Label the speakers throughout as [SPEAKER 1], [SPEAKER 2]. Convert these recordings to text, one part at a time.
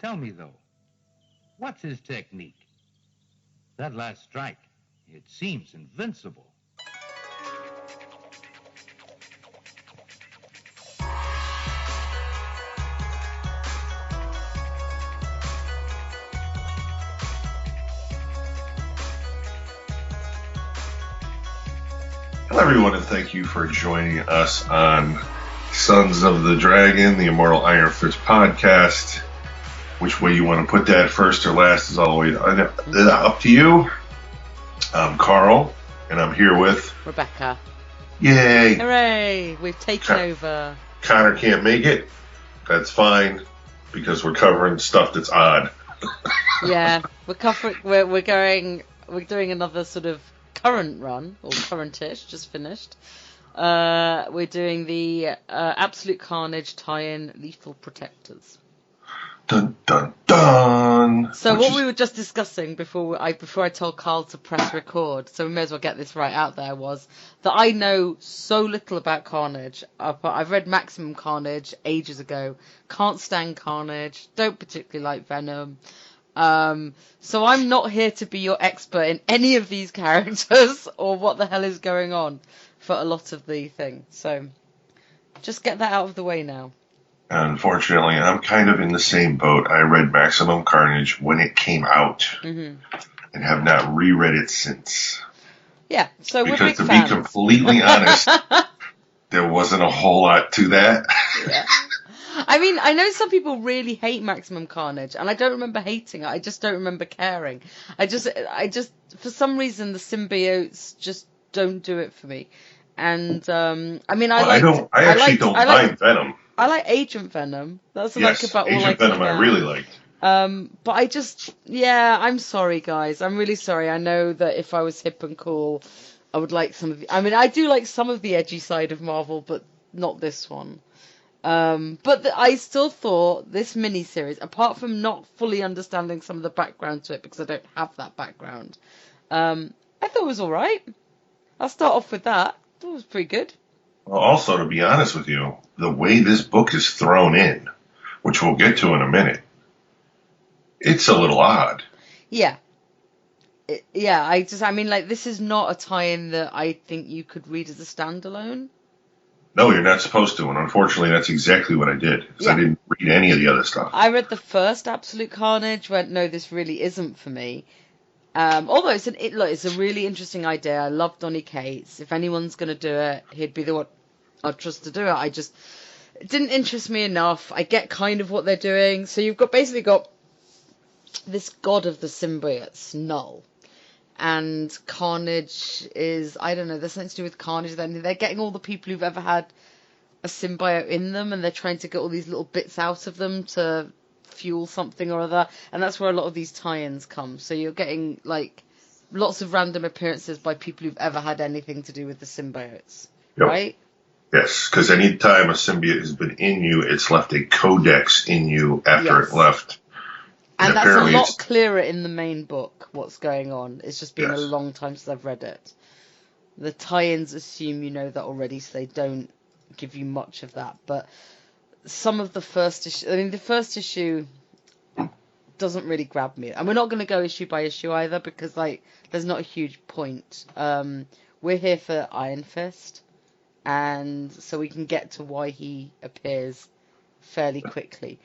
[SPEAKER 1] Tell me, though, what's his technique? That last strike, it seems invincible.
[SPEAKER 2] Hello, everyone, and thank you for joining us on Sons of the Dragon, the Immortal Iron Fist podcast. Which way you want to put that, first or last, is always up to you. I'm Carl, and I'm here with
[SPEAKER 3] Rebecca.
[SPEAKER 2] Yay!
[SPEAKER 3] Hooray! We've taken over.
[SPEAKER 2] Connor can't make it. That's fine, because we're covering stuff that's odd.
[SPEAKER 3] Yeah, we're doing another sort of current run, or current-ish, just finished. We're doing the Absolute Carnage tie-in Lethal Protectors.
[SPEAKER 2] Dun dun dun.
[SPEAKER 3] So what we were just discussing before I told Carl to press record, so we may as well get this right out there, was that I know so little about Carnage. I've read Maximum Carnage ages ago. Can't stand Carnage. Don't particularly like Venom. So I'm not here to be your expert in any of these characters or what the hell is going on for a lot of the thing. So just get that out of the way now.
[SPEAKER 2] Unfortunately, I'm kind of in the same boat. I read Maximum Carnage when it came out and have not reread it since.
[SPEAKER 3] Yeah, so we're big
[SPEAKER 2] fans. Because to be completely honest, there wasn't a whole lot to that.
[SPEAKER 3] Yeah. I mean, I know some people really hate Maximum Carnage, and I don't remember hating it. I just don't remember caring. I just, for some reason, the symbiotes just don't do it for me. And I mean, I don't
[SPEAKER 2] mind Venom.
[SPEAKER 3] I like Agent Venom. That's
[SPEAKER 2] yes,
[SPEAKER 3] like about
[SPEAKER 2] Agent
[SPEAKER 3] all I
[SPEAKER 2] Venom I really liked.
[SPEAKER 3] But I just, I'm sorry, guys. I'm really sorry. I know that if I was hip and cool, I would like some of the... I mean, I do like some of the edgy side of Marvel, but not this one. I still thought this miniseries, apart from not fully understanding some of the background to it, because I don't have that background, I thought it was all right. I'll start off with that. I thought it was pretty good.
[SPEAKER 2] Well, also, to be honest with you, the way this book is thrown in, which we'll get to in a minute, it's a little odd.
[SPEAKER 3] Yeah. This is not a tie-in that I think you could read as a standalone.
[SPEAKER 2] No, you're not supposed to, and unfortunately that's exactly what I did, because I didn't read any of the other stuff.
[SPEAKER 3] I read the first Absolute Carnage, went, no, this really isn't for me. Although it's a really interesting idea. I love Donny Cates. If anyone's going to do it, he'd be the one I'd trust to do it. It didn't interest me enough. I get kind of what they're doing. So you've basically got this god of the symbiotes, Null. And Carnage is, I don't know, there's something to do with Carnage. They're getting all the people who've ever had a symbiote in them, and they're trying to get all these little bits out of them to fuel something or other. And that's where a lot of these tie-ins come. So you're getting, like, lots of random appearances by people who've ever had anything to do with the symbiotes.
[SPEAKER 2] Yep.
[SPEAKER 3] Right?
[SPEAKER 2] Yes, because any time a symbiote has been in you, it's left a codex in you after it left.
[SPEAKER 3] And that's a lot clearer in the main book, what's going on. It's just been a long time since I've read it. The tie-ins assume you know that already, so they don't give you much of that. But some of the first issue doesn't really grab me. And we're not going to go issue by issue either, because there's not a huge point. We're here for Iron Fist, and so we can get to why he appears fairly quickly,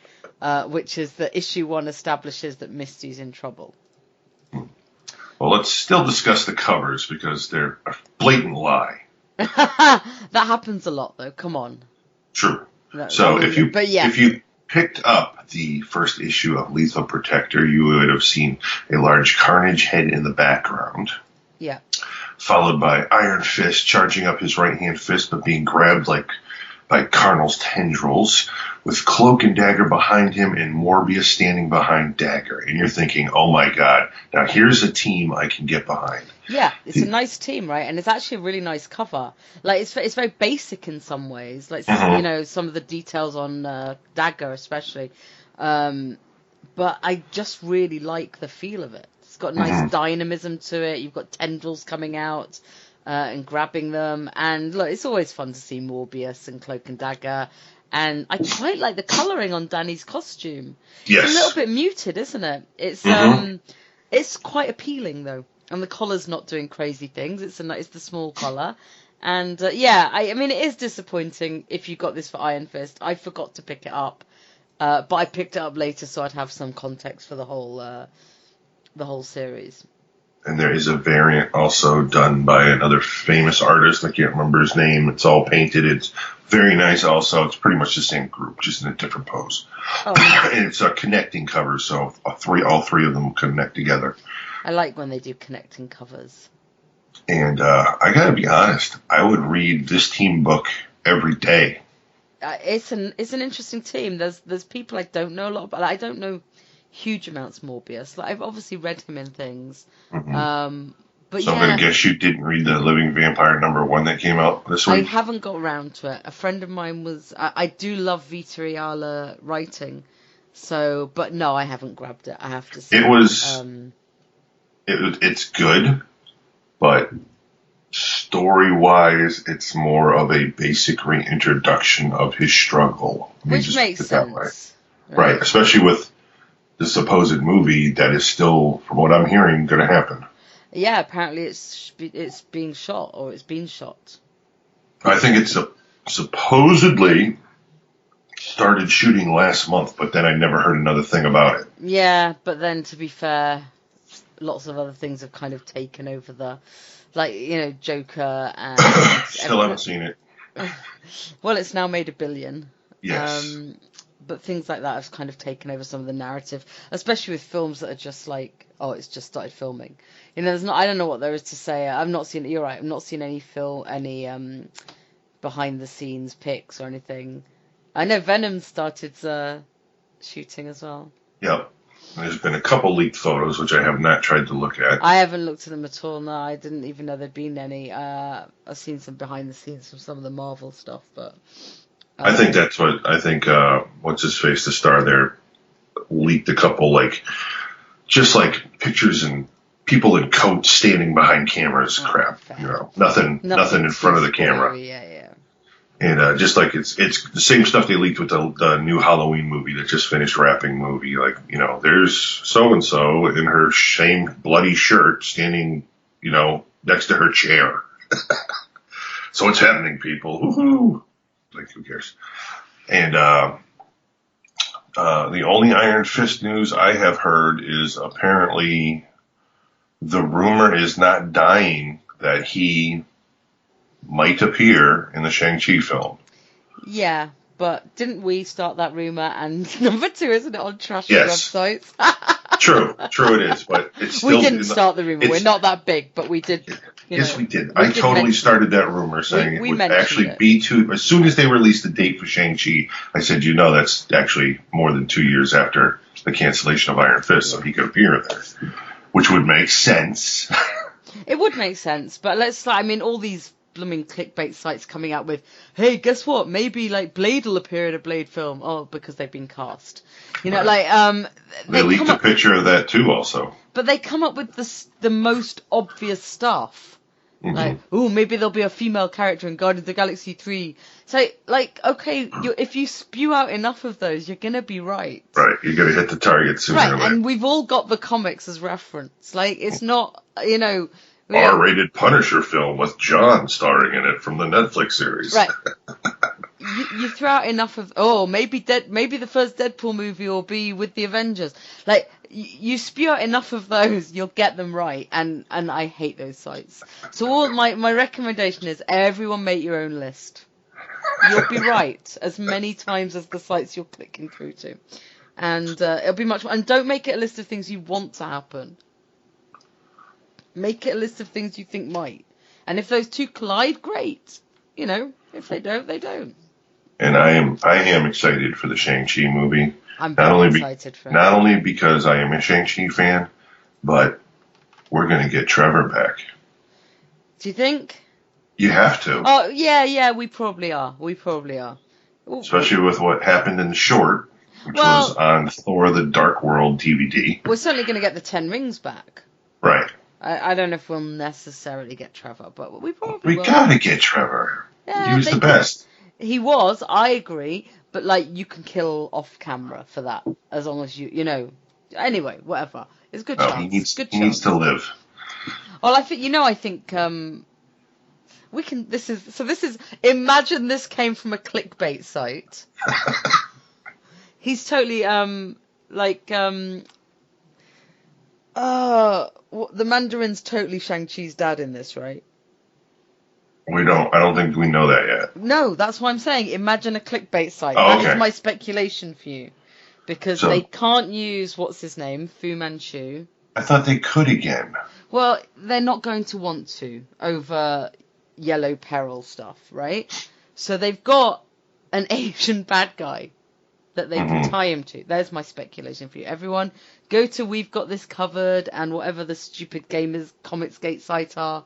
[SPEAKER 3] which is that issue 1 establishes that Misty's in trouble.
[SPEAKER 2] Well, let's still discuss the covers, because they're a blatant lie.
[SPEAKER 3] That happens a lot, though. Come on.
[SPEAKER 2] True. If you picked up the first issue of Lethal Protector, you would have seen a large Carnage head in the background.
[SPEAKER 3] Yeah.
[SPEAKER 2] Followed by Iron Fist charging up his right-hand fist, but being grabbed by Carnal's tendrils, with Cloak and Dagger behind him and Morbius standing behind Dagger. And you're thinking, oh my god, now here's a team I can get behind.
[SPEAKER 3] Yeah, it's a nice team, right? And it's actually a really nice cover. Like, it's very basic in some ways. Like, you know, some of the details on Dagger especially. But I just really like the feel of it. It's got nice dynamism to it. You've got tendrils coming out and grabbing them. And look, it's always fun to see Morbius and Cloak and Dagger. And I quite like the colouring on Danny's costume.
[SPEAKER 2] Yes.
[SPEAKER 3] It's a little bit muted, isn't it? It's quite appealing though, and the collar's not doing crazy things. It's the small collar, and I mean it is disappointing if you got this for Iron Fist. I forgot to pick it up, but I picked it up later so I'd have some context for the whole series.
[SPEAKER 2] And there is a variant also done by another famous artist. I can't remember his name. It's all painted. It's very nice also. It's pretty much the same group, just in a different pose.
[SPEAKER 3] Oh.
[SPEAKER 2] And it's a connecting cover, so all three of them connect together.
[SPEAKER 3] I like when they do connecting covers.
[SPEAKER 2] And I got to be honest, I would read this team book every day.
[SPEAKER 3] It's an interesting team. There's people I don't know a lot about. I don't know huge amounts Morbius. Like, I've obviously read him in things.
[SPEAKER 2] Mm-hmm.
[SPEAKER 3] But
[SPEAKER 2] so I'm going to guess you didn't read the Living Vampire #1 that came out this week?
[SPEAKER 3] I haven't got around to it. A friend of mine was... I do love Vita Ayala writing. So, but no, I haven't grabbed it, I have to say.
[SPEAKER 2] It's good, but story-wise, it's more of a basic reintroduction of his struggle.
[SPEAKER 3] Which makes sense.
[SPEAKER 2] Right, especially with the supposed movie that is still, from what I'm hearing, going to happen.
[SPEAKER 3] Yeah, apparently it's being shot, or it's been shot.
[SPEAKER 2] I think it's supposedly started shooting last month, but then I never heard another thing about it.
[SPEAKER 3] Yeah, but then to be fair, lots of other things have kind of taken over Joker and...
[SPEAKER 2] Still haven't seen it.
[SPEAKER 3] Well, it's now made $1 billion.
[SPEAKER 2] Yes.
[SPEAKER 3] But things like that have kind of taken over some of the narrative, especially with films that are just like, oh, it's just started filming. I don't know what there is to say. I've not seen, you're right, I've not seen any behind the scenes pics or anything. I know Venom started shooting as well.
[SPEAKER 2] Yep. There's been a couple leaked photos, which I have not tried to look at.
[SPEAKER 3] I haven't looked at them at all, no. I didn't even know there'd been any. I've seen some behind the scenes from some of the Marvel stuff, but...
[SPEAKER 2] I think what's his face, the star there, leaked a couple just pictures and people in coats standing behind cameras. Crap, nothing in front of the camera.
[SPEAKER 3] Yeah.
[SPEAKER 2] And just like it's the same stuff they leaked with the new Halloween movie that just finished wrapping movie. There's so and so in her same bloody shirt standing, next to her chair. So what's happening, people? Woohoo! Who cares? And the only Iron Fist news I have heard is apparently the rumor is not dying that he might appear in the Shang-Chi film.
[SPEAKER 3] Yeah, but didn't we start that rumor? And number 2, isn't it, on trashy websites?
[SPEAKER 2] True it is, but it's still...
[SPEAKER 3] We didn't start the rumor. We're not that big, but we did...
[SPEAKER 2] Yes, we did. I totally started that rumor saying
[SPEAKER 3] we
[SPEAKER 2] it would actually be 2... As soon as they released the date for Shang-Chi, I said, that's actually more than 2 years after the cancellation of Iron Fist, so he could appear there, which would make sense.
[SPEAKER 3] It would make sense, but all these blooming clickbait sites coming out with, hey, guess what? Maybe Blade will appear in a Blade film. Oh, because they've been cast.
[SPEAKER 2] Right. They leaked a picture of that too, also.
[SPEAKER 3] But they come up with the most obvious stuff.
[SPEAKER 2] Mm-hmm.
[SPEAKER 3] Maybe there'll be a female character in Guardians of the Galaxy 3. So, okay, if you spew out enough of those, you're gonna be right.
[SPEAKER 2] Right, you're gonna hit the target sooner or later.
[SPEAKER 3] And we've all got the comics as reference. It's not,
[SPEAKER 2] R-rated Punisher film with John starring in it from the Netflix series.
[SPEAKER 3] Right. You throw out enough of, maybe the first Deadpool movie will be with the Avengers. You spew out enough of those, you'll get them right. And I hate those sites. So my recommendation is everyone make your own list. You'll be right as many times as the sites you're clicking through to. And it'll be much more. And don't make it a list of things you want to happen. Make it a list of things you think might. And if those two collide, great. If they don't, they don't.
[SPEAKER 2] And I am excited for the Shang-Chi movie.
[SPEAKER 3] I'm very excited for it.
[SPEAKER 2] Not only because I am a Shang-Chi fan, but we're going to get Trevor back.
[SPEAKER 3] Do you think?
[SPEAKER 2] You have to.
[SPEAKER 3] Oh, yeah, we probably are.
[SPEAKER 2] Especially with what happened in the short, which was on Thor the Dark World DVD.
[SPEAKER 3] We're certainly going to get the 10 Rings back.
[SPEAKER 2] Right.
[SPEAKER 3] I don't know if we'll necessarily get Trevor, but we probably will.
[SPEAKER 2] We got to get Trevor.
[SPEAKER 3] Yeah,
[SPEAKER 2] he was the best.
[SPEAKER 3] He was, I agree, but like you can kill off camera for that as long as you know. Anyway, whatever. It's a good
[SPEAKER 2] No,
[SPEAKER 3] chance.
[SPEAKER 2] he needs to live.
[SPEAKER 3] Well, I think we can. This is. Imagine this came from a clickbait site. He's totally the Mandarin's totally Shang-Chi's dad in this, right?
[SPEAKER 2] I don't think we know that yet.
[SPEAKER 3] No, that's what I'm saying. Imagine a clickbait site.
[SPEAKER 2] Oh,
[SPEAKER 3] That
[SPEAKER 2] okay.
[SPEAKER 3] is my speculation for you. Because they can't use, what's his name, Fu Manchu.
[SPEAKER 2] I thought they could again.
[SPEAKER 3] Well, they're not going to want to over Yellow Peril stuff, right? So they've got an Asian bad guy that they can tie him to. There's my speculation for you. Everyone, go to We've Got This Covered and whatever the stupid Gamers Comicsgate site are.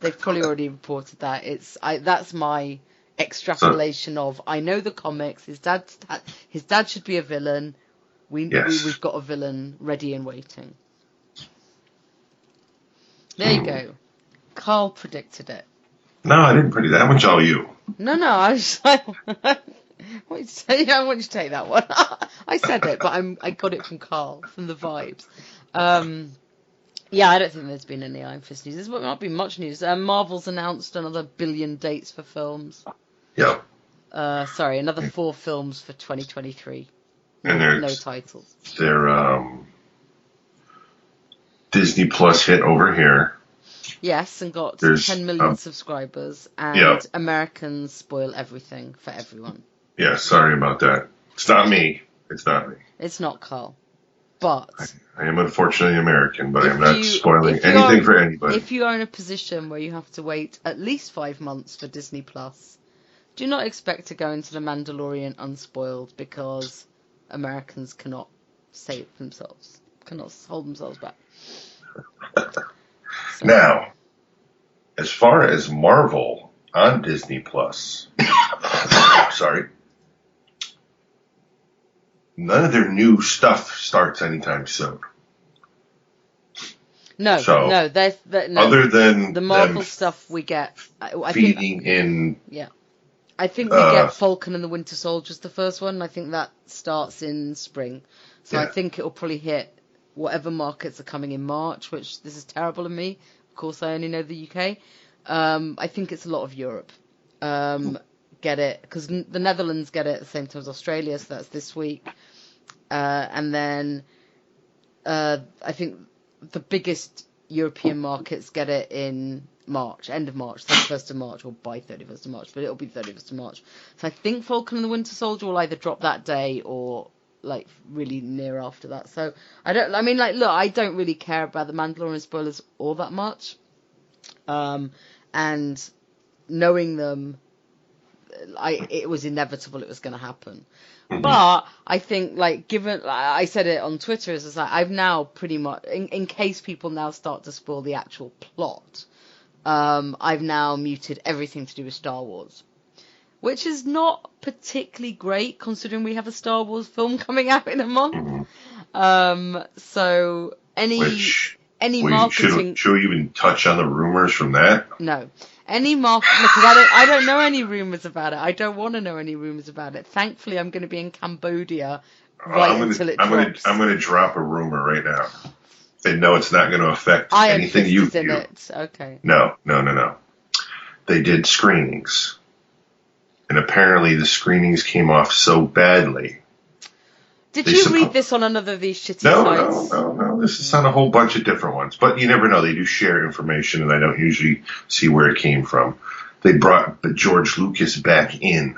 [SPEAKER 3] They've probably already reported that. That's my extrapolation of I know the comics. His dad should be a villain. We've got a villain ready and waiting. There you go. Carl predicted it.
[SPEAKER 2] No, I didn't predict that. That one's all you.
[SPEAKER 3] No, I was just like, I want you to take that one. I said it, but I got it from Carl, from the vibes. Yeah, I don't think there's been any Iron Fist news. There's not been much news. Marvel's announced another 1 billion dates for films.
[SPEAKER 2] Yeah.
[SPEAKER 3] Another 4 films for 2023.
[SPEAKER 2] And there's
[SPEAKER 3] no titles.
[SPEAKER 2] Their Disney Plus hit over here.
[SPEAKER 3] Yes, and got 10 million subscribers. And Americans spoil everything for everyone.
[SPEAKER 2] Yeah, sorry about that. It's not me. It's not
[SPEAKER 3] Carl. But
[SPEAKER 2] I am unfortunately American, but I'm not spoiling anything for anybody.
[SPEAKER 3] If you are in a position where you have to wait at least 5 months for Disney Plus, do not expect to go into The Mandalorian unspoiled because Americans cannot save themselves, cannot hold themselves back. So.
[SPEAKER 2] Now, as far as Marvel on Disney Plus, sorry. None of their new stuff starts anytime soon.
[SPEAKER 3] No.
[SPEAKER 2] Other than
[SPEAKER 3] the Marvel stuff we get,
[SPEAKER 2] I think
[SPEAKER 3] we get Falcon and the Winter Soldier's the first one. I think that starts in spring, so I think it'll probably hit whatever markets are coming in March. Which this is terrible of me. Of course, I only know the UK. I think it's a lot of Europe. Get it because the Netherlands get it at the same time as Australia, so that's this week. And then I think the biggest European markets get it in March, end of March, 31st of March, or by 31st of March, but it'll be 31st of March. So I think Falcon and the Winter Soldier will either drop that day or like really near after that. So I don't really care about the Mandalorian spoilers all that much. And knowing them, it was inevitable it was going to happen. But I think, I said it on Twitter, it's like I've now pretty much, in case people now start to spoil the actual plot, I've now muted everything to do with Star Wars, which is not particularly great considering we have a Star Wars film coming out in a month. So any marketing.
[SPEAKER 2] Should we even touch on the rumors from that?
[SPEAKER 3] No. Any marketing, because I don't know any rumors about it. I don't want to know any rumors about it. Thankfully, I'm going to be in Cambodia until it drops.
[SPEAKER 2] I'm going to drop a rumor right now. And no, it's not going to affect anything you do.
[SPEAKER 3] It. Okay.
[SPEAKER 2] No. They did screenings. And apparently the screenings came off so badly.
[SPEAKER 3] Did you read this on another of these shitty sites?
[SPEAKER 2] No. This is on a whole bunch of different ones. But you never know. They do share information, and I don't usually see where it came from. They brought George Lucas back in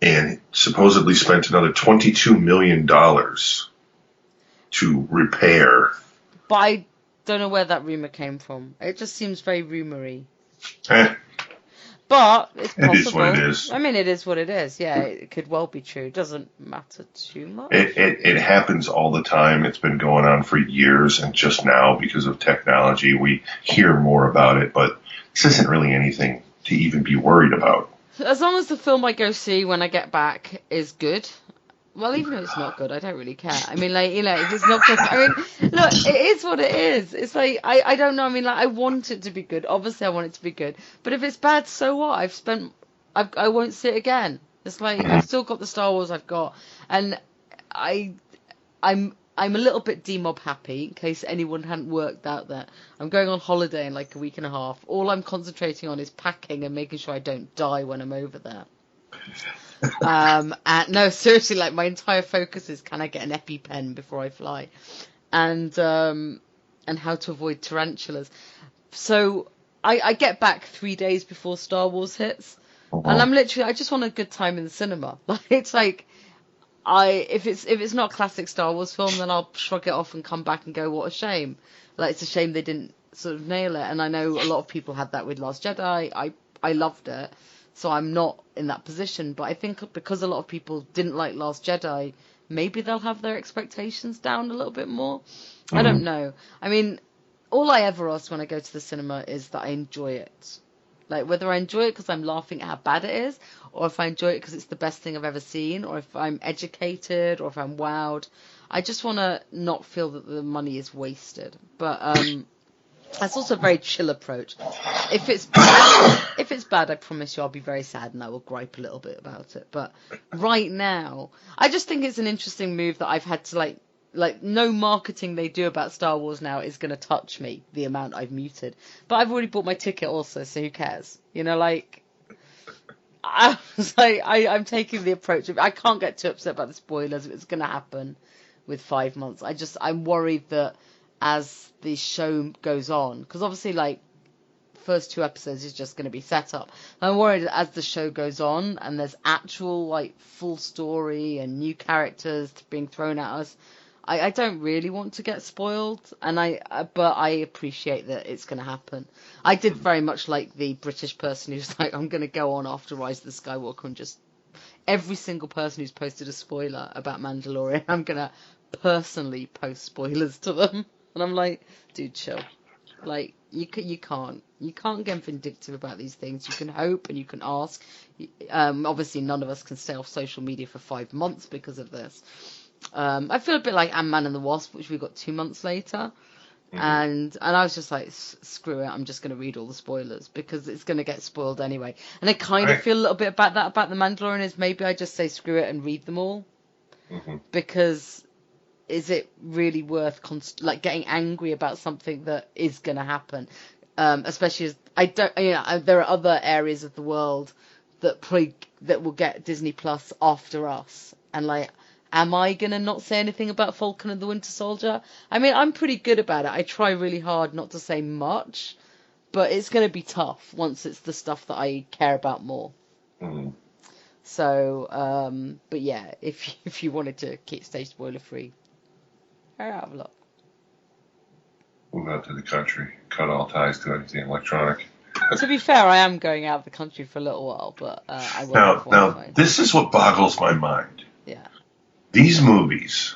[SPEAKER 2] and supposedly spent another $22 million to repair.
[SPEAKER 3] But I don't know where that rumor came from. It just seems very rumory. But it's possible.
[SPEAKER 2] It is what it is.
[SPEAKER 3] I mean, it is what it is. Yeah, it could well be true. It doesn't matter too much.
[SPEAKER 2] It happens all the time. It's been going on for years, and just now, because of technology, we hear more about it. But this isn't really anything to even be worried about.
[SPEAKER 3] As long as the film I go see when I get back is good. Well, even if it's not good, I don't really care. I mean, if it's not good, I mean, look, it is what it is. It's like, I don't know. I mean, I want it to be good. Obviously, I want it to be good. But if it's bad, so what? I've spent I won't see it again. It's like I've still got the Star Wars I've got, and I'm a little bit demob happy in case anyone hadn't worked out that I'm going on holiday in like a week and a half. All I'm concentrating on is packing and making sure I don't die when I'm over there. And no, seriously, like my entire focus is can I get an EpiPen before I fly, and how to avoid tarantulas. So I get back 3 days before Star Wars hits, and I'm literally I just want a good time in the cinema. Like it's like if it's not a classic Star Wars film, then I'll shrug it off and come back and go, what a shame. Like it's a shame they didn't sort of nail it. And I know a lot of people had that with Last Jedi. I loved it, so I'm not in that position. But I think because a lot of people didn't like Last Jedi, maybe they'll have their expectations down a little bit more. I don't know. I mean, all I ever ask when I go to the cinema is that I enjoy it. Like, whether I enjoy it because I'm laughing at how bad it is, or if I enjoy it because it's the best thing I've ever seen, or if I'm educated, or if I'm wowed. I just want to not feel that the money is wasted. But that's also a very chill approach. If it's bad, I promise you I'll be very sad and I will gripe a little bit about it. But right now, I just think it's an interesting move that I've had to, like no marketing they do about Star Wars now is going to touch me, the amount I've muted. But I've already bought my ticket also, so who cares? You know, like, I was like, I'm taking the approach of, I can't get too upset about the spoilers if it's going to happen with 5 months. I'm worried that as the show goes on, because obviously, like, first 2 episodes is just going to be set up. I'm worried that as the show goes on and there's actual, like, full story and new characters being thrown at us, I don't really want to get spoiled, but I appreciate that it's going to happen. I did very much like the British person who's like, I'm going to go on after Rise of the Skywalker and just every single person who's posted a spoiler about Mandalorian, I'm going to personally post spoilers to them. And I'm like, dude, chill. Like, you can't get vindictive about these things. You can hope and you can ask. Obviously, none of us can stay off social media for 5 months because of this. I feel a bit like Ant-Man and the Wasp, which we got 2 months later. And I was just like, screw it, I'm just going to read all the spoilers because it's going to get spoiled anyway. And I kind of feel a little bit about that about The Mandalorian is maybe I just say screw it and read them all. Because is it really worth getting angry about something that is going to happen? Especially as there are other areas of the world that will get Disney Plus after us. And like, am I going to not say anything about Falcon and the Winter Soldier? I mean, I'm pretty good about it. I try really hard not to say much, but it's going to be tough once it's the stuff that I care about more. So, but yeah, if you wanted to stay spoiler free, have a look.
[SPEAKER 2] Move out to the country. Cut all ties to anything electronic.
[SPEAKER 3] To be fair, I am going out of the country for a little while, but I will.
[SPEAKER 2] Now, this is what boggles my mind.
[SPEAKER 3] Yeah.
[SPEAKER 2] These movies,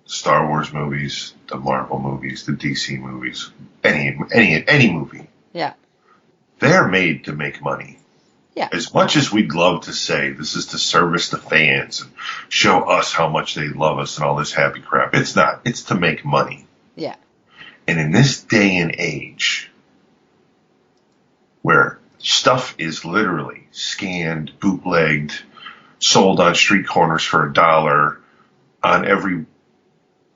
[SPEAKER 2] Star Wars movies, the Marvel movies, the DC movies, any movie.
[SPEAKER 3] Yeah.
[SPEAKER 2] They're made to make money.
[SPEAKER 3] Yeah.
[SPEAKER 2] As much as we'd love to say this is to service the fans and show us how much they love us and all this happy crap, it's not. It's to make money.
[SPEAKER 3] Yeah.
[SPEAKER 2] And in this day and age, where stuff is literally scanned, bootlegged, sold on street corners for $1 on every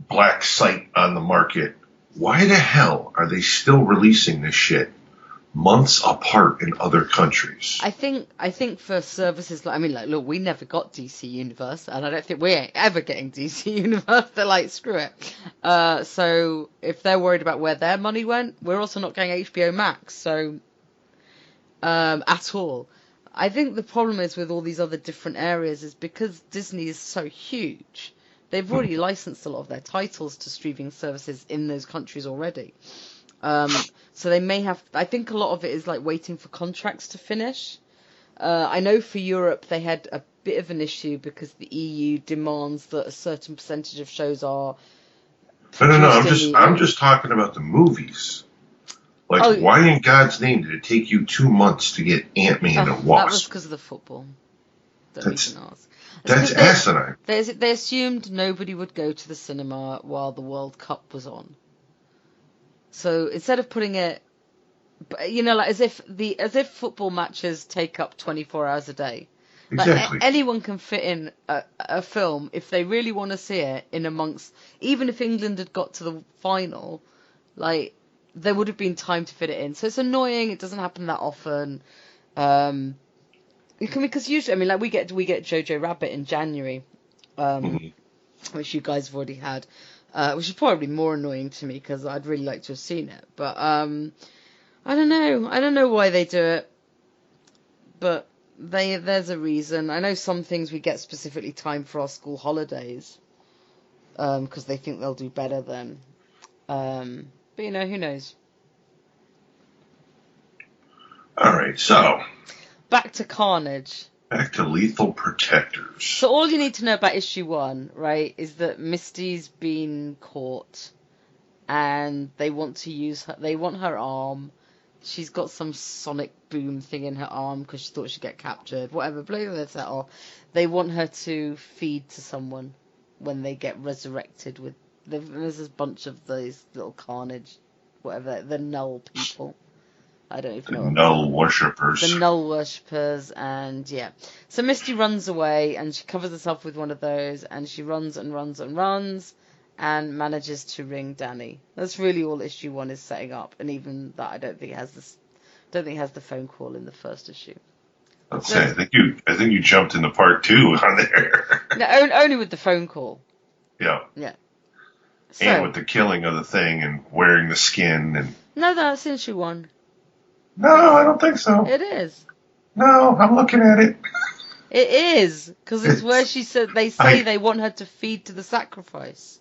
[SPEAKER 2] black site on the market, why the hell are they still releasing this shit months apart in other countries?
[SPEAKER 3] I think for services like, I mean, like, look, we never got DC Universe, and I don't think we're ever getting DC Universe. They're like, screw it. So if they're worried about where their money went, we're also not getting HBO Max. So at all. I think the problem is with all these other different areas is because Disney is so huge, they've already licensed a lot of their titles to streaming services in those countries already. So they may have, I think a lot of it is like waiting for contracts to finish. I know for Europe they had a bit of an issue because the EU demands that a certain percentage of shows are.
[SPEAKER 2] No, I'm just talking about the movies. Like, why in God's name did it take you 2 months to get Ant-Man and Wasp?
[SPEAKER 3] That was because of the football.
[SPEAKER 2] That's asinine.
[SPEAKER 3] They assumed nobody would go to the cinema while the World Cup was on. So instead of putting it But, you know, like as if football matches take up 24 hours a day. Like
[SPEAKER 2] Exactly.
[SPEAKER 3] anyone can fit in a film if they really want to see it in amongst. Even if England had got to the final, like there would have been time to fit it in. So it's annoying. It doesn't happen that often. Because usually, I mean, like we get Jojo Rabbit in January,
[SPEAKER 2] Mhm.
[SPEAKER 3] which you guys have already had, which is probably more annoying to me because I'd really like to have seen it. But I don't know. I don't know why they do it, but there's a reason. I know some things we get specifically timed for our school holidays, because they think they'll do better then. But you know, who knows?
[SPEAKER 2] All right, so
[SPEAKER 3] Back to Carnage.
[SPEAKER 2] back to Lethal Protectors.
[SPEAKER 3] So all you need to know about issue 1, right, is that Misty's been caught, and they want to use her. They want her arm. She's got some sonic boom thing in her arm because she thought she'd get captured. Whatever, blow that off. They want her to feed to someone when they get resurrected. There's this bunch of these little Carnage, whatever, the Null people. I don't even
[SPEAKER 2] The
[SPEAKER 3] know.
[SPEAKER 2] Null Worshippers.
[SPEAKER 3] The Null Worshippers, and yeah. So Misty runs away, and she covers herself with one of those, and she runs and runs and runs, and manages to ring Danny. That's really all issue 1 is setting up, and even that I don't think it has the phone call in the first issue.
[SPEAKER 2] Let's say, I think you jumped into part 2 on there.
[SPEAKER 3] No, only with the phone call.
[SPEAKER 2] Yeah.
[SPEAKER 3] Yeah. So,
[SPEAKER 2] And with the killing of the thing and wearing the skin and.
[SPEAKER 3] no, that's issue 1.
[SPEAKER 2] No, I don't think so.
[SPEAKER 3] It is.
[SPEAKER 2] No, I'm looking at it.
[SPEAKER 3] It is, because it's where she said they want her to feed to the sacrifice,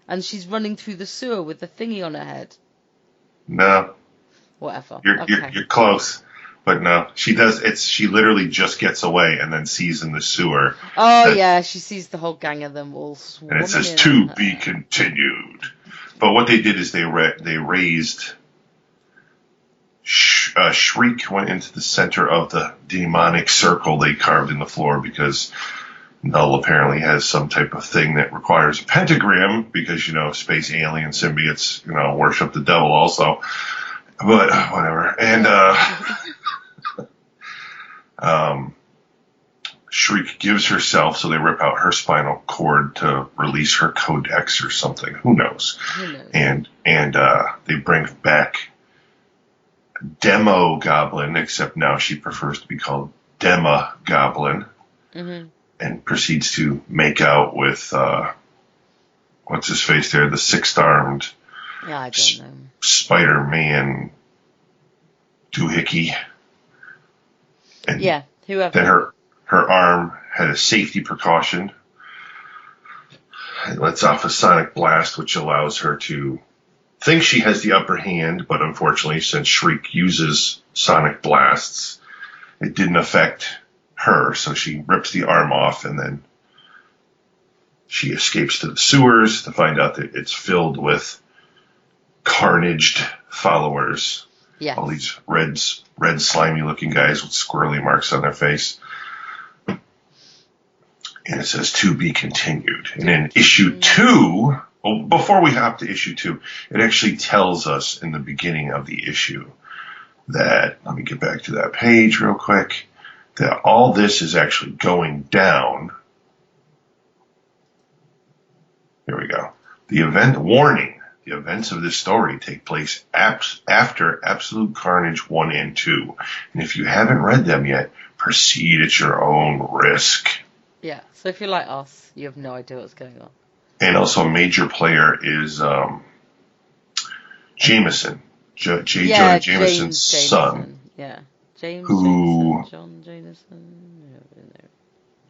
[SPEAKER 3] and she's running through the sewer with the thingy on her head.
[SPEAKER 2] No.
[SPEAKER 3] Whatever.
[SPEAKER 2] You're close. But no, she does. She literally just gets away and then sees in the sewer.
[SPEAKER 3] Oh yeah, she sees the whole gang of them all swarming.
[SPEAKER 2] And it says to be continued. But what they did is they raised. Shriek went into the center of the demonic circle they carved in the floor because Null apparently has some type of thing that requires a pentagram because, space alien symbiotes, worship the devil also. But whatever. And Shriek gives herself, so they rip out her spinal cord to release her codex or something. Who knows? And they bring back Demo Goblin, except now she prefers to be called Dema Goblin, and proceeds to make out with what's his face there, the six-armed
[SPEAKER 3] I don't know.
[SPEAKER 2] Spider-Man doohickey. And
[SPEAKER 3] yeah, whoever.
[SPEAKER 2] Then her arm had a safety precaution. It lets off a sonic blast, which allows her to think she has the upper hand, but unfortunately, since Shriek uses sonic blasts, it didn't affect her, so she rips the arm off, and then she escapes to the sewers to find out that it's filled with carnaged followers.
[SPEAKER 3] Yes.
[SPEAKER 2] All these red slimy-looking guys with squirrely marks on their face. And it says, to be continued. And in issue 2... Well, before we hop to issue 2, it actually tells us in the beginning of the issue that, let me get back to that page real quick, that all this is actually going down. Here we go. The events of this story take place after Absolute Carnage 1 and 2. And if you haven't read them yet, proceed at your own risk.
[SPEAKER 3] Yeah, so if you're like us, you have no idea what's going on.
[SPEAKER 2] And also a major player is Jameson, J. Jonah Jameson's son.
[SPEAKER 3] Yeah, James
[SPEAKER 2] who,
[SPEAKER 3] John Jameson.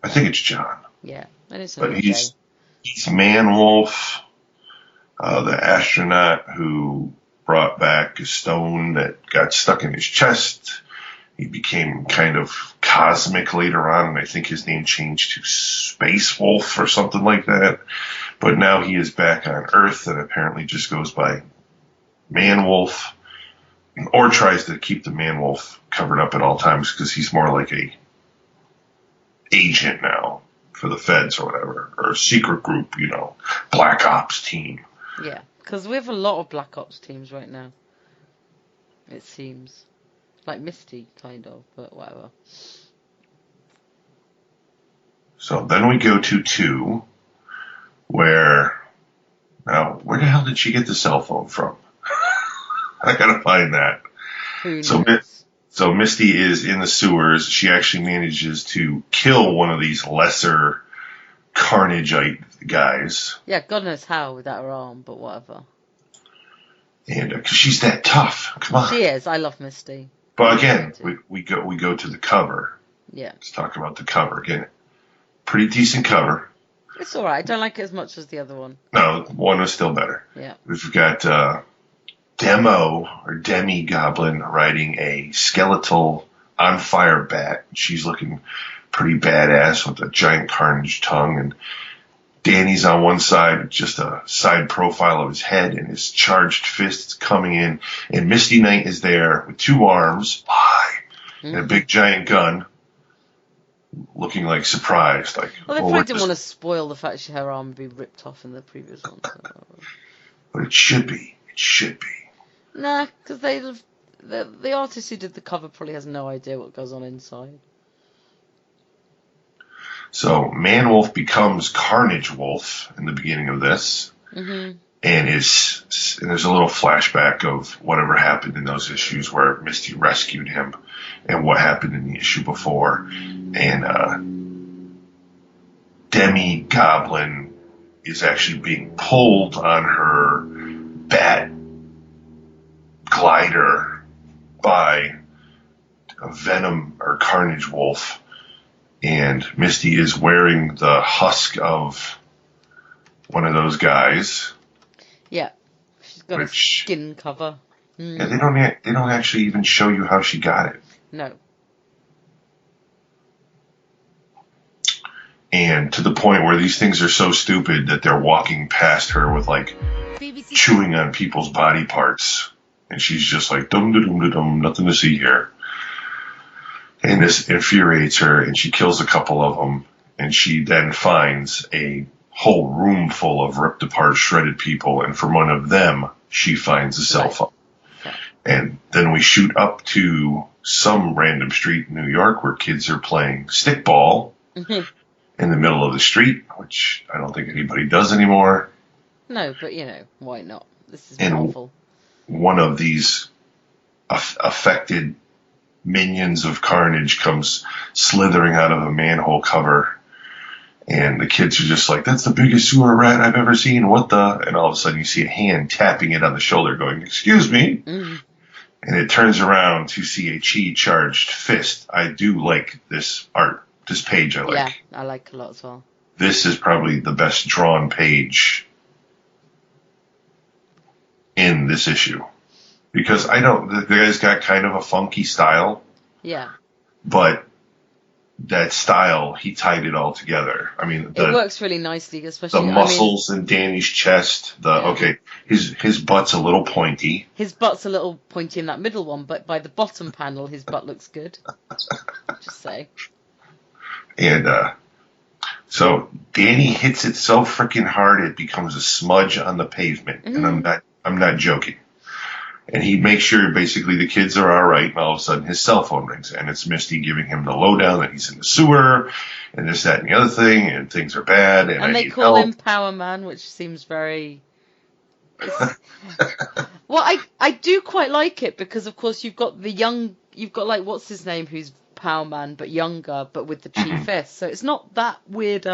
[SPEAKER 2] I think it's John.
[SPEAKER 3] Yeah, that is.
[SPEAKER 2] But he's Man-Wolf, the astronaut who brought back a stone that got stuck in his chest. He became kind of cosmic later on, and I think his name changed to Space Wolf or something like that. But now he is back on Earth and apparently just goes by Man-Wolf, or tries to keep the Man-Wolf covered up at all times because he's more like a agent now for the feds or whatever, or a secret group, Black Ops team.
[SPEAKER 3] Yeah, because we have a lot of Black Ops teams right now. it seems. Like Misty, kind of, but whatever.
[SPEAKER 2] So then we go to 2, where... Now, where the hell did she get the cell phone from? I gotta find that.
[SPEAKER 3] Who
[SPEAKER 2] So,
[SPEAKER 3] knows?
[SPEAKER 2] so Misty is in the sewers. She actually manages to kill one of these lesser Carnageite guys.
[SPEAKER 3] Yeah, God knows how without her arm, but whatever.
[SPEAKER 2] And 'cause she's that tough. Come on.
[SPEAKER 3] She is. I love Misty.
[SPEAKER 2] But again, we go to the cover.
[SPEAKER 3] Yeah.
[SPEAKER 2] Let's talk about the cover again. Pretty decent cover.
[SPEAKER 3] It's alright. I don't like it as much as the other one.
[SPEAKER 2] No, one was still better.
[SPEAKER 3] Yeah.
[SPEAKER 2] We've got Demi Goblin riding a skeletal on fire bat. She's looking pretty badass with a giant Carnage tongue, and Danny's on one side, just a side profile of his head and his charged fists coming in, and Misty Knight is there with 2 arms, and a big giant gun, looking like surprised, like.
[SPEAKER 3] Well, they probably didn't want to spoil the fact that her arm would be ripped off in the previous one. So.
[SPEAKER 2] But it should be. It should be.
[SPEAKER 3] Nah, because the artist who did the cover probably has no idea what goes on inside.
[SPEAKER 2] So Man-Wolf becomes Carnage Wolf in the beginning of this, and there's a little flashback of whatever happened in those issues where Misty rescued him, and what happened in the issue before, and Demi Goblin is actually being pulled on her bat glider by a Venom or Carnage Wolf. And Misty is wearing the husk of one of those guys.
[SPEAKER 3] Yeah, she's got a skin cover.
[SPEAKER 2] Yeah, they don't actually even show you how she got it.
[SPEAKER 3] No.
[SPEAKER 2] And to the point where these things are so stupid that they're walking past her with like chewing on people's body parts, and she's just like dum-da-dum-da-dum, nothing to see here. And this infuriates her, and she kills a couple of them, and she then finds a whole room full of ripped apart, shredded people, and from one of them, she finds a cell phone.
[SPEAKER 3] Right.
[SPEAKER 2] And then we shoot up to some random street in New York where kids are playing stickball in the middle of the street, which I don't think anybody does anymore.
[SPEAKER 3] No, but why not? This is awful.
[SPEAKER 2] One of these affected minions of Carnage comes slithering out of a manhole cover, and the kids are just like, that's the biggest sewer rat I've ever seen, what the? And all of a sudden you see a hand tapping it on the shoulder going, excuse me. And it turns around to see a chi-charged fist. I do like this art, this page I like.
[SPEAKER 3] Yeah, I like a lot as well.
[SPEAKER 2] This is probably the best drawn page in this issue. Because the guy's got kind of a funky style.
[SPEAKER 3] Yeah.
[SPEAKER 2] But that style, he tied it all together. I mean,
[SPEAKER 3] it works really nicely, especially
[SPEAKER 2] the muscles in Danny's chest. His butt's a little pointy.
[SPEAKER 3] His butt's a little pointy in that middle one, but by the bottom panel, his butt looks good. Just say.
[SPEAKER 2] And so Danny hits it so freaking hard it becomes a smudge on the pavement, and I'm not joking. And he makes sure basically the kids are all right, and all of a sudden his cell phone rings, and it's Misty giving him the lowdown that he's in the sewer, and this, that, and the other thing, and things are bad, and
[SPEAKER 3] they call him Power Man, which seems very... Well, I do quite like it, because of course you've got like, what's his name, who's Power Man, but younger, but with the chi fist. So it's not that weird.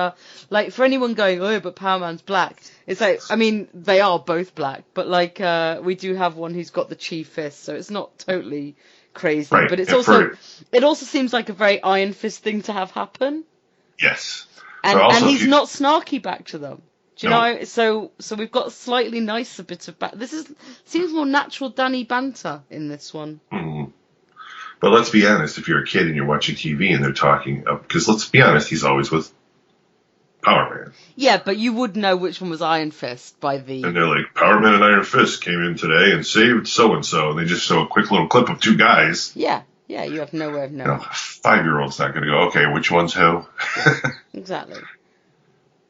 [SPEAKER 3] Like, for anyone going, oh, but Power Man's black. It's like, I mean, they are both black, but like, we do have one who's got the chi fist, so it's not totally crazy. Right. But it's it also seems like a very Iron Fist thing to have happen.
[SPEAKER 2] Yes.
[SPEAKER 3] And he's not snarky back to them. Do you know? So we've got a slightly nicer bit of seems more natural Danny banter in this one.
[SPEAKER 2] Mm-hmm. But let's be honest, if you're a kid and you're watching TV and they're talking, because let's be honest, he's always with Power Man.
[SPEAKER 3] Yeah, but you would know which one was Iron Fist by the...
[SPEAKER 2] And they're like, Power Man and Iron Fist came in today and saved so-and-so, and they just show a quick little clip of 2 guys.
[SPEAKER 3] Yeah, you have no way of knowing.
[SPEAKER 2] A 5-year-old's not going to go, okay, which one's who?
[SPEAKER 3] Exactly.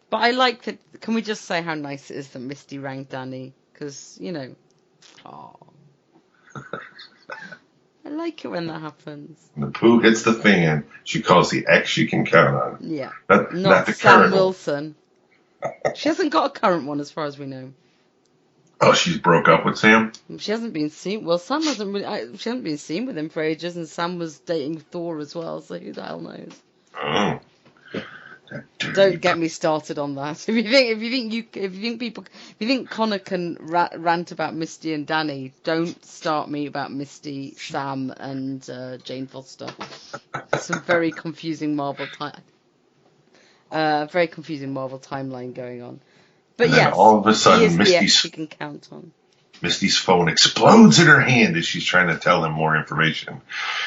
[SPEAKER 3] But I like that, can we just say how nice it is that Misty rang Danny? Because, aww. I like it when that happens.
[SPEAKER 2] When the poo hits the fan, she calls the ex she can count on.
[SPEAKER 3] Yeah.
[SPEAKER 2] Not the
[SPEAKER 3] Sam
[SPEAKER 2] current one.
[SPEAKER 3] Wilson. She hasn't got a current one as far as we know.
[SPEAKER 2] Oh, she's broke up with Sam?
[SPEAKER 3] She hasn't been seen. Well, Sam hasn't really. She hasn't been seen with him for ages, and Sam was dating Thor as well. So who the hell knows?
[SPEAKER 2] Oh.
[SPEAKER 3] Don't get me started on that. If you think Connor can rant about Misty and Danny, don't start me about Misty, Sam, and Jane Foster. Some very confusing Marvel timeline going on. But
[SPEAKER 2] and then
[SPEAKER 3] yes,
[SPEAKER 2] all of a sudden,
[SPEAKER 3] Misty can count on.
[SPEAKER 2] Misty's phone explodes in her hand as she's trying to tell him more information.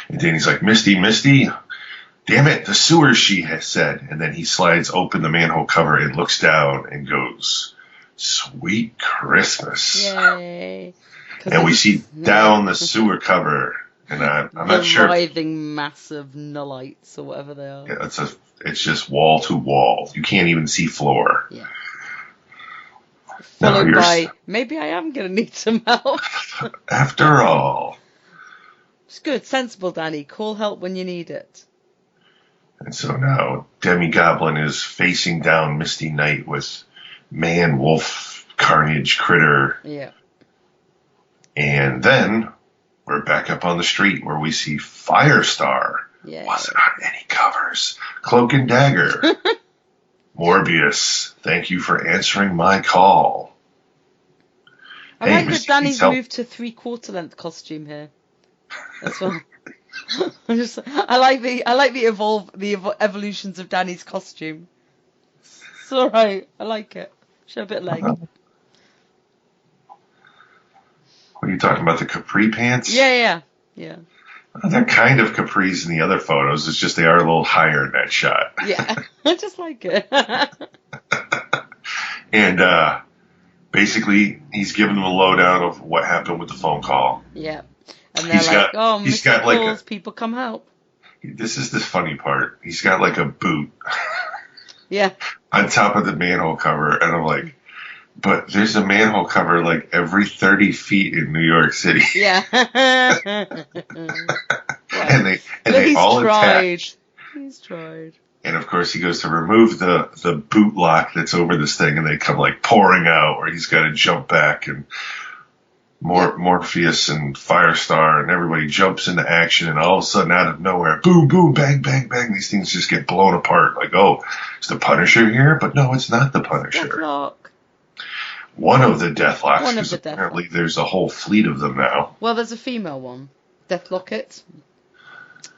[SPEAKER 2] And Danny's like, Misty, damn it, the sewers, she has said. And then he slides open the manhole cover and looks down and goes, sweet Christmas.
[SPEAKER 3] Yay.
[SPEAKER 2] And we see down the sewer cover. And I'm not sure.
[SPEAKER 3] Writhing massive nullites or whatever they are.
[SPEAKER 2] Yeah, it's just wall to wall. You can't even see floor.
[SPEAKER 3] Yeah. Followed by, maybe I am going to need some help.
[SPEAKER 2] After all.
[SPEAKER 3] It's good. Sensible, Danny. Call help when you need it.
[SPEAKER 2] And so now Demi-Goblin is facing down Misty Knight with Man, Wolf, Carnage, Critter.
[SPEAKER 3] Yeah.
[SPEAKER 2] And then we're back up on the street where we see Firestar.
[SPEAKER 3] Yeah.
[SPEAKER 2] Wasn't on any covers. Cloak and Dagger. Morbius, thank you for answering my call.
[SPEAKER 3] I like that Danny's moved to 3/4 length costume here. That's well. I like the evolutions of Danny's costume. It's alright. I like it. Show a bit of leg.
[SPEAKER 2] What are you talking about? The capri pants?
[SPEAKER 3] Yeah.
[SPEAKER 2] They're kind of capris in the other photos. It's just they are a little higher in that shot.
[SPEAKER 3] Yeah, I just like it.
[SPEAKER 2] And basically, he's giving them a lowdown of what happened with the phone call.
[SPEAKER 3] Yeah. And they're Mr. Calls, people come help.
[SPEAKER 2] This is the funny part. He's got like a boot.
[SPEAKER 3] Yeah.
[SPEAKER 2] On top of the manhole cover. And I'm like, but there's a manhole cover like every 30 feet in New York City.
[SPEAKER 3] Yeah.
[SPEAKER 2] and they all attach.
[SPEAKER 3] He's tried.
[SPEAKER 2] And of course he goes to remove the boot lock that's over this thing and they come like pouring out where he's got to jump back and Morpheus and Firestar and everybody jumps into action and all of a sudden out of nowhere, boom, boom, bang, bang, bang, these things just get blown apart. Like, oh, is the Punisher here? But no, it's not the Punisher.
[SPEAKER 3] Deathlock.
[SPEAKER 2] One of the Deathlocks, because apparently there's a whole fleet of them now.
[SPEAKER 3] Well, there's a female one. Deathlocket.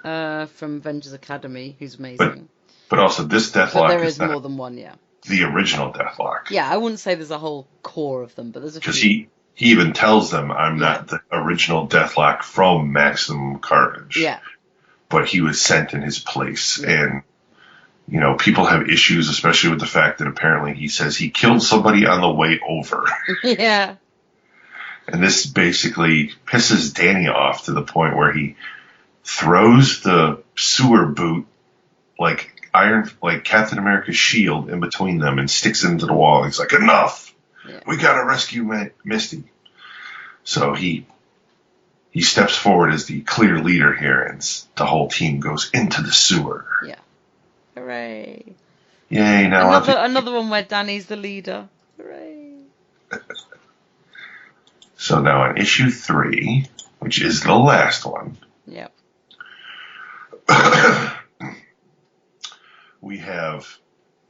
[SPEAKER 3] From Avengers Academy, who's amazing.
[SPEAKER 2] But also this Deathlock
[SPEAKER 3] there is more than one, yeah.
[SPEAKER 2] The original Deathlock.
[SPEAKER 3] Yeah, I wouldn't say there's a whole core of them, but there's a few.
[SPEAKER 2] Because he even tells them, I'm not the original Deathlock from Maximum Carnage.
[SPEAKER 3] Yeah.
[SPEAKER 2] But he was sent in his place. Yeah. And, you know, people have issues, especially with the fact that apparently he says he killed somebody on the way over.
[SPEAKER 3] Yeah.
[SPEAKER 2] And this basically pisses Danny off to the point where he throws the sewer boot like Captain America's shield in between them and sticks it into the wall. He's like, enough! Yeah. We gotta rescue Misty. So he steps forward as the clear leader here, and the whole team goes into the sewer.
[SPEAKER 3] Yeah. Hooray.
[SPEAKER 2] Yay, now
[SPEAKER 3] another one where Danny's the leader. Hooray.
[SPEAKER 2] So now on issue 3, which is the last one.
[SPEAKER 3] Yep.
[SPEAKER 2] We have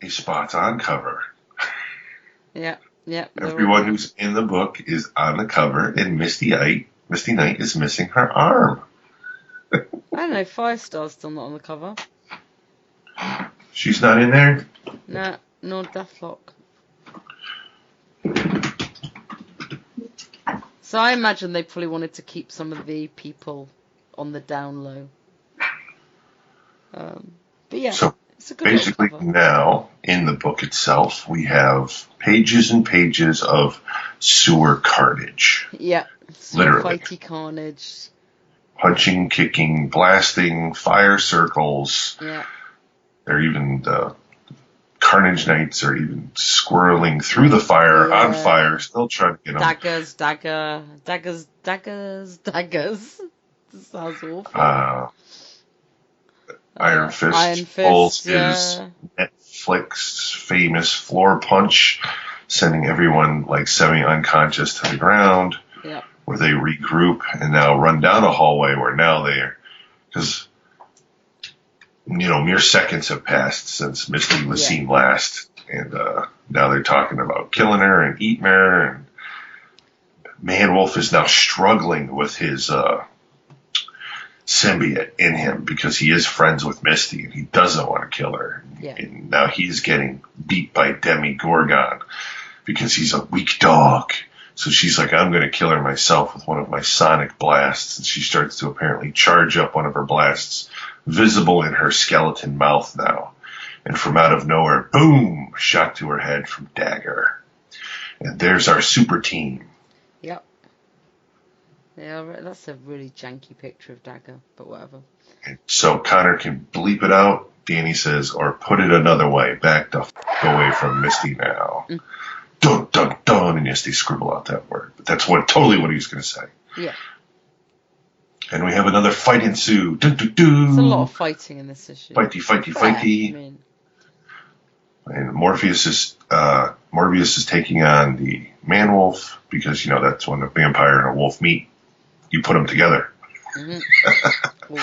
[SPEAKER 2] a spot-on cover.
[SPEAKER 3] Yeah.
[SPEAKER 2] Everyone who's in the book is on the cover, and Misty Knight is missing her arm.
[SPEAKER 3] I don't know, Firestar's still not on the cover.
[SPEAKER 2] She's not in there?
[SPEAKER 3] Nah, nor Deathlock. So I imagine they probably wanted to keep some of the people on the down low. But yeah. So
[SPEAKER 2] basically now, in the book itself, we have pages and pages of sewer carnage.
[SPEAKER 3] Yeah.
[SPEAKER 2] Literally.
[SPEAKER 3] Fighty carnage.
[SPEAKER 2] Punching, kicking, blasting, fire circles.
[SPEAKER 3] Yeah.
[SPEAKER 2] They're even the Carnage Knights are even squirreling through the fire, on fire, still trying to get them.
[SPEAKER 3] Daggers. This sounds awful.
[SPEAKER 2] Iron Fist
[SPEAKER 3] Iron
[SPEAKER 2] pulls
[SPEAKER 3] Fist,
[SPEAKER 2] his Netflix famous floor punch, sending everyone like semi-unconscious to the ground,
[SPEAKER 3] Yeah.
[SPEAKER 2] where they regroup and now run down a hallway where now they're, because, mere seconds have passed since Misty was seen last, and now they're talking about killing her and eating her, and Man-Wolf is now struggling with his symbiote in him because he is friends with Misty and he doesn't want to kill her.
[SPEAKER 3] Yeah.
[SPEAKER 2] And now he's getting beat by Demogorgon because he's a weak dog. So she's like, I'm going to kill her myself with one of my sonic blasts. And she starts to apparently charge up one of her blasts, visible in her skeleton mouth now. And from out of nowhere, boom, shot to her head from Dagger. And there's our super team.
[SPEAKER 3] Yep. Yeah, that's a really janky picture of Dagger, but whatever.
[SPEAKER 2] And so Connor can bleep it out. Danny says, or put it another way, back the away from Misty now. Dun, dun, dun. And yes, they scribble out that word. But that's totally what he's going to say.
[SPEAKER 3] Yeah.
[SPEAKER 2] And we have another fight ensue. Dun, dun, dun.
[SPEAKER 3] There's a lot of fighting in this issue.
[SPEAKER 2] Fighty. And Morpheus is taking on the Man-Wolf because, that's when a vampire and a wolf meet. You put them together.
[SPEAKER 3] Mm-hmm.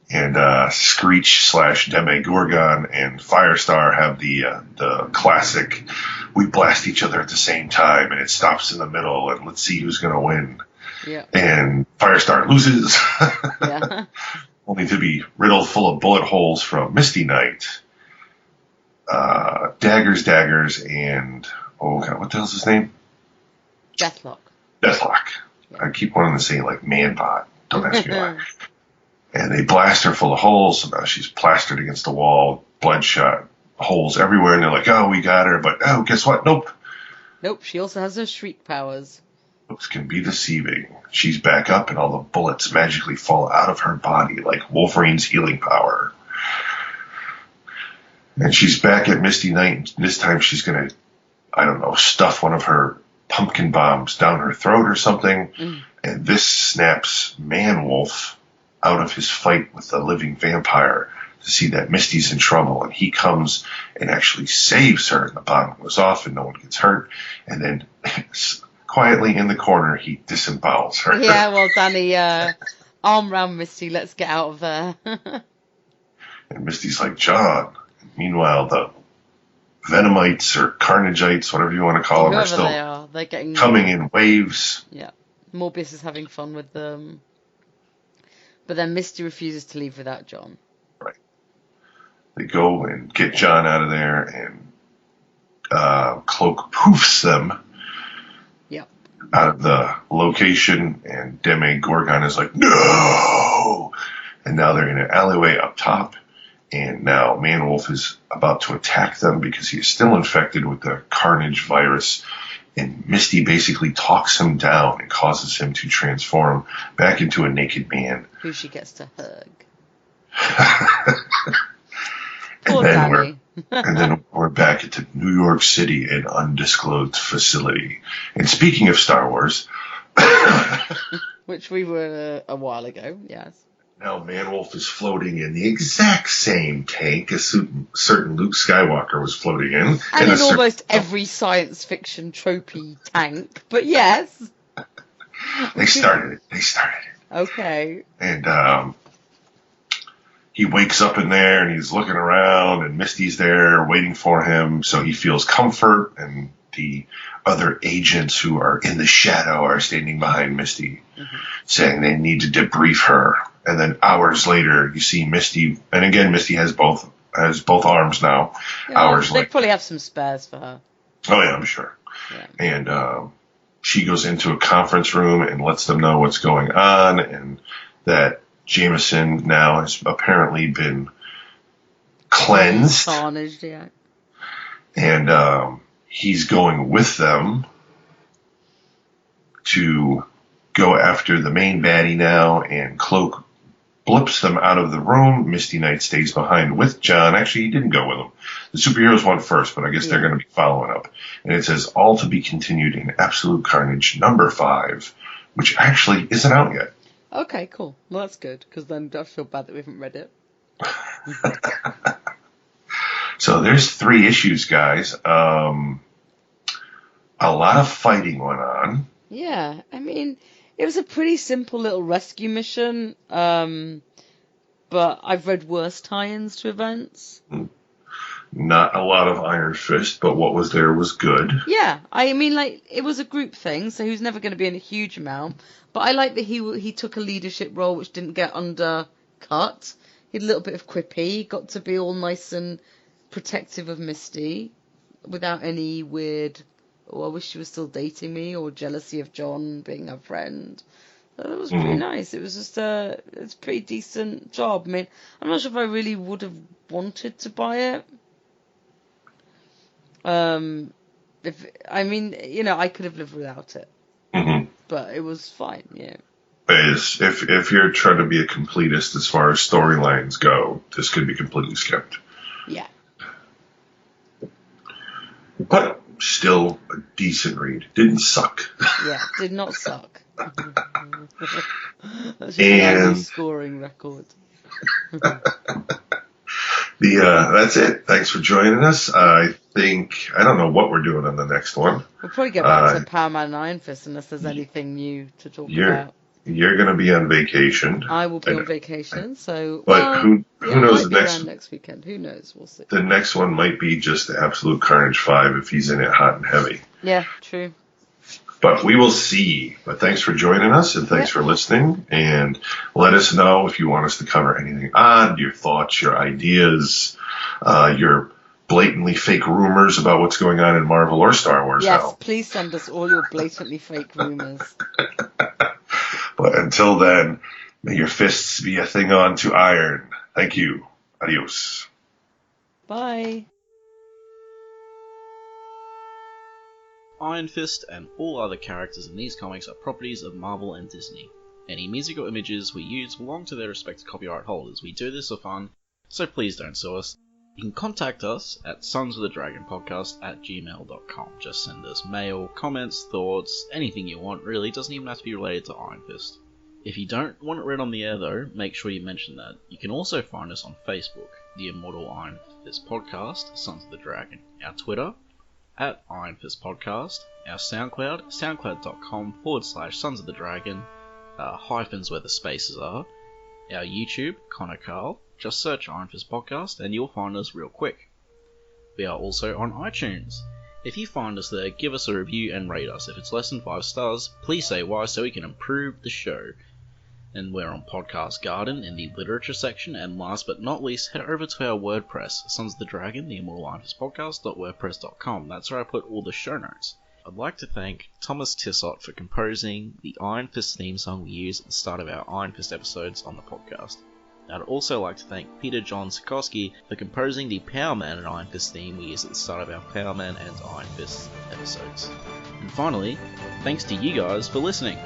[SPEAKER 2] And Screech / Demogorgon and Firestar have the classic, we blast each other at the same time and it stops in the middle and let's see who's going to win.
[SPEAKER 3] Yeah.
[SPEAKER 2] And Firestar loses.
[SPEAKER 3] Yeah.
[SPEAKER 2] Only to be riddled full of bullet holes from Misty Knight. Daggers, and, what the hell's his name?
[SPEAKER 3] Deathlock.
[SPEAKER 2] Yeah.
[SPEAKER 3] Yeah.
[SPEAKER 2] I keep wanting to say like Man-Bot. Don't ask me why. And they blast her full of holes. So now she's plastered against the wall, bloodshot, holes everywhere. And they're like, oh, we got her. But, oh, guess what? Nope.
[SPEAKER 3] Nope, she also has her shriek powers.
[SPEAKER 2] Looks can be deceiving. She's back up and all the bullets magically fall out of her body like Wolverine's healing power. And she's back at Misty Knight. This time she's going to, stuff one of her pumpkin bombs down her throat or something. And this snaps Man-Wolf out of his fight with the living vampire to see that Misty's in trouble. And he comes and actually saves her. And the bomb goes off and no one gets hurt. And then quietly in the corner, he disembowels her.
[SPEAKER 3] Yeah, well, Danny, arm round Misty, let's get out of there.
[SPEAKER 2] And Misty's like, John. Meanwhile, the Venomites or Carnagites, whatever you want to call them, are still
[SPEAKER 3] they're getting
[SPEAKER 2] coming in waves.
[SPEAKER 3] Yeah. Morbius is having fun with them. But then Misty refuses to leave without John.
[SPEAKER 2] Right. They go and get John out of there, and Cloak poofs them out of the location, and Demogorgon is like, no! And now they're in an alleyway up top. And now Man-Wolf is about to attack them because he is still infected with the Carnage virus. And Misty basically talks him down and causes him to transform back into a naked man.
[SPEAKER 3] Who she gets to hug.
[SPEAKER 2] and then we're back at the New York City, an undisclosed facility. And speaking of Star Wars...
[SPEAKER 3] Which we were a while ago, yes.
[SPEAKER 2] Now Man-Wolf is floating in the exact same tank a certain Luke Skywalker was floating in.
[SPEAKER 3] And in almost every science fiction tropey tank, but yes.
[SPEAKER 2] They started it.
[SPEAKER 3] Okay.
[SPEAKER 2] And he wakes up in there and he's looking around and Misty's there waiting for him. So he feels comfort, and the other agents who are in the shadow are standing behind Misty, saying they need to debrief her. And then hours later, you see Misty, and again, Misty has both arms now.
[SPEAKER 3] Yeah, they probably have some spares for her.
[SPEAKER 2] Oh yeah, I'm sure.
[SPEAKER 3] Yeah.
[SPEAKER 2] And she goes into a conference room and lets them know what's going on, and that Jameson now has apparently been cleansed.
[SPEAKER 3] Carnage, yeah.
[SPEAKER 2] And he's going with them to go after the main baddie now, and Cloak blips them out of the room. Misty Knight stays behind with John. Actually, he didn't go with them. The superheroes went first, but I guess they're going to be following up. And it says, all to be continued in Absolute Carnage #5, which actually isn't out yet.
[SPEAKER 3] Okay, cool. Well, that's good, because then I feel bad that we haven't read it.
[SPEAKER 2] So there's 3 issues, guys. A lot of fighting went on.
[SPEAKER 3] Yeah, I mean, it was a pretty simple little rescue mission, but I've read worse tie-ins to events.
[SPEAKER 2] Not a lot of Iron Fist, but what was there was good.
[SPEAKER 3] Yeah, I mean, like, it was a group thing, so he was never going to be in a huge amount. But I like that he took a leadership role which didn't get undercut. He had a little bit of quippy, got to be all nice and protective of Misty, without any weird, oh, I wish she was still dating me, or jealousy of John being her friend. So that was pretty nice. It was just it's a pretty decent job. I mean, I'm not sure if I really would have wanted to buy it. I could have lived without it, but it was fine. Yeah.
[SPEAKER 2] If you're trying to be a completist as far as storylines go, this could be completely skipped.
[SPEAKER 3] Yeah.
[SPEAKER 2] But still a decent read. Didn't suck.
[SPEAKER 3] Yeah, did not suck. That's just a scoring record.
[SPEAKER 2] That's it. Thanks for joining us. I don't know what we're doing on the next one.
[SPEAKER 3] We'll probably get back to Power Man and Iron Fist unless there's anything new to talk about.
[SPEAKER 2] You're going to be on vacation.
[SPEAKER 3] I will be on vacation, so.
[SPEAKER 2] But who knows
[SPEAKER 3] next weekend? Who knows? We'll see.
[SPEAKER 2] The next one might be just the Absolute Carnage 5 if he's in it hot and heavy.
[SPEAKER 3] Yeah, true.
[SPEAKER 2] But we will see. But thanks for joining us, and thanks for listening. And let us know if you want us to cover anything odd, your thoughts, your ideas, your blatantly fake rumors about what's going on in Marvel or Star Wars.
[SPEAKER 3] Yes, please send us all your blatantly fake rumors.
[SPEAKER 2] But until then, may your fists be a thing on to iron. Thank you. Adios.
[SPEAKER 3] Bye.
[SPEAKER 4] Iron Fist and all other characters in these comics are properties of Marvel and Disney. Any music or images we use belong to their respective copyright holders. We do this for fun, so please don't sue us. You can contact us at sonsofthedragonpodcast@gmail.com. Just send us mail, comments, thoughts, anything you want really. It doesn't even have to be related to Iron Fist. If you don't want it read on the air though, make sure you mention that. You can also find us on Facebook, the Immortal Iron Fist Podcast, Sons of the Dragon, our Twitter, at Iron Fist Podcast, our SoundCloud, soundcloud.com/Sons of the Dragon, hyphens where the spaces are, our YouTube, Connor Carl, just search Iron Fist Podcast and you'll find us real quick. We are also on iTunes. If you find us there, give us a review and rate us. If it's less than 5 stars, please say why so we can improve the show. And we're on Podcast Garden in the literature section, and last but not least, head over to our WordPress, Sons of the Dragon, the Immortal Iron Fist Podcast.wordpress.com. That's where I put all the show notes. I'd like to thank Thomas Tissot for composing the Iron Fist theme song we use at the start of our Iron Fist episodes on the podcast. I'd also like to thank Peter John Sikorsky for composing the Power Man and Iron Fist theme we use at the start of our Power Man and Iron Fist episodes. And finally, thanks to you guys for listening.